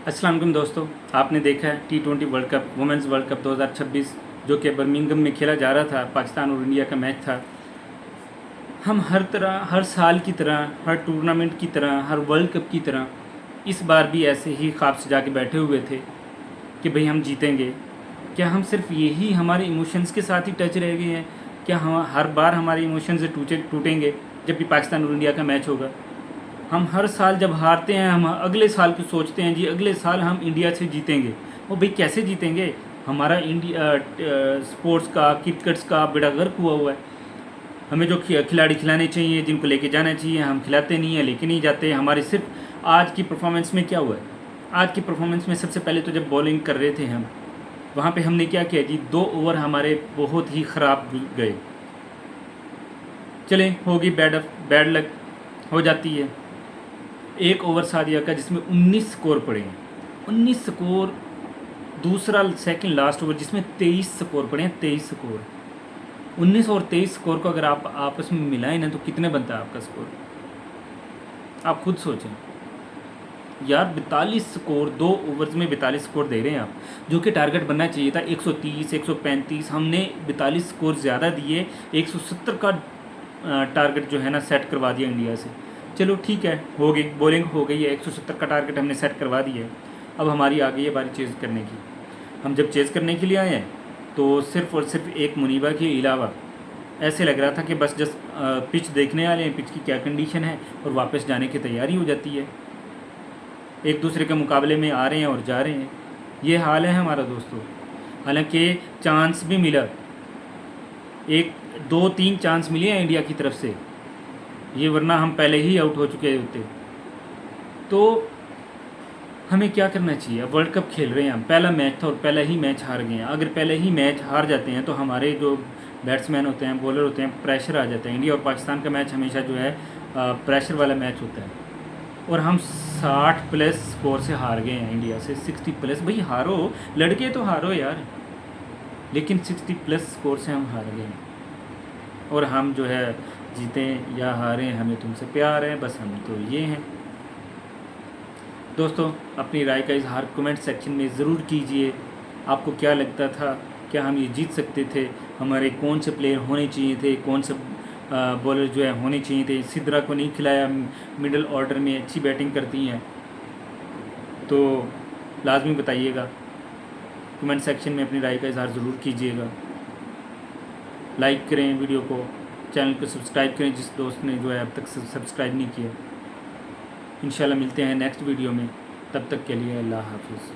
अस्सलाम वालेकुम दोस्तों, आपने देखा है T20 world cup women's world cup 2026 जो कि बर्मिंघम में खेला जा रहा था। पाकिस्तान और इंडिया का मैच था। हम हर साल की तरह, हर टूर्नामेंट की तरह, हर वर्ल्ड कप की तरह इस बार भी ऐसे ही ख्वाब सजा के बैठे हुए थे कि भाई हम जीतेंगे। क्या हम सिर्फ यही हमारे इमोशंस के साथ ही टच रह गए हैं? क्या हम हर बार हमारे इमोशंस टूटेंगे जब भी पाकिस्तान और इंडिया का मैच होगा? हम हर साल जब हारते हैं हम अगले साल को सोचते हैं जी अगले साल हम इंडिया से जीतेंगे। वो भाई कैसे जीतेंगे? हमारा इंडिया स्पोर्ट्स का, क्रिकेट्स का बेड़ा गर्क हुआ है। हमें जो खिलाड़ी खिलाने चाहिए, जिनको लेके जाना चाहिए, हम खिलाते नहीं हैं, लेके नहीं जाते। हमारे सिर्फ आज की परफॉर्मेंस में क्या हुआ है? आज की परफॉर्मेंस में सबसे पहले तो जब बॉलिंग कर रहे थे हम, वहाँ पे हमने क्या किया जी, 2 ओवर हमारे बहुत ही ख़राब गए। चलें, होगी बैड लक हो जाती है। 1 ओवर सादिया का जिसमें 19 स्कोर पड़े हैं, 19 स्कोर। दूसरा सेकंड लास्ट ओवर जिसमें 23 स्कोर पड़े हैं, 23 स्कोर। 19 और 23 स्कोर को अगर आप आपस में मिलाएं ना तो कितने बनता है आपका स्कोर? आप खुद सोचें यार। 42 स्कोर, 2 ओवर्स में 42 स्कोर दे रहे हैं आप, जो कि टारगेट बनना चाहिए था 130, 135। हमने 42 स्कोर ज़्यादा दिए, 170 का टारगेट जो है ना सेट करवा दिया इंडिया से। चलो ठीक है, हो गई, बॉलिंग हो गई है, 170 का टारगेट हमने सेट करवा दिया है। अब हमारी आ गई है बारी चेज़ करने की। हम जब चेज़ करने के लिए आए हैं तो सिर्फ़ और सिर्फ एक मुनीबा के अलावा ऐसे लग रहा था कि बस जस्ट पिच देखने वाले हैं, पिच की क्या कंडीशन है, और वापस जाने की तैयारी हो जाती है। एक दूसरे के मुकाबले में आ रहे हैं और जा रहे हैं। ये हाल है हमारा दोस्तों। हालांकि चांस भी मिला, 1, 2, 3 चांस मिले हैं इंडिया की तरफ से, ये वरना हम पहले ही आउट हो चुके होते। तो हमें क्या करना चाहिए? अब वर्ल्ड कप खेल रहे हैं हम, पहला मैच था और पहला ही मैच हार गए हैं। अगर पहले ही मैच हार जाते हैं तो हमारे जो बैट्समैन होते हैं, बॉलर होते हैं, प्रेशर आ जाता है। इंडिया और पाकिस्तान का मैच हमेशा जो है प्रेशर वाला मैच होता है, और हम 60 प्लस स्कोर से हार गए हैं इंडिया से। 60 प्लस, भाई हारो, लड़के तो हारो यार, लेकिन 60 प्लस स्कोर से हम हार गए हैं। और हम जो है जीतें या हारें, हमें तुमसे प्यार है, बस हम तो ये हैं। दोस्तों, अपनी राय का इजहार कमेंट सेक्शन में ज़रूर कीजिए। आपको क्या लगता था, क्या हम ये जीत सकते थे? हमारे कौन से प्लेयर होने चाहिए थे, कौन से बॉलर जो है होने चाहिए थे? सिद्रा को नहीं खिलाया, मिडल ऑर्डर में अच्छी बैटिंग करती हैं, तो लाजमी बताइएगा। कमेंट सेक्शन में अपनी राय का इजहार ज़रूर कीजिएगा। लाइक करें वीडियो को, चैनल को सब्सक्राइब करें जिस दोस्त ने जो है अब तक सब्सक्राइब नहीं किया। इंशाल्लाह मिलते हैं नेक्स्ट वीडियो में, तब तक के लिए अल्लाह हाफिज़।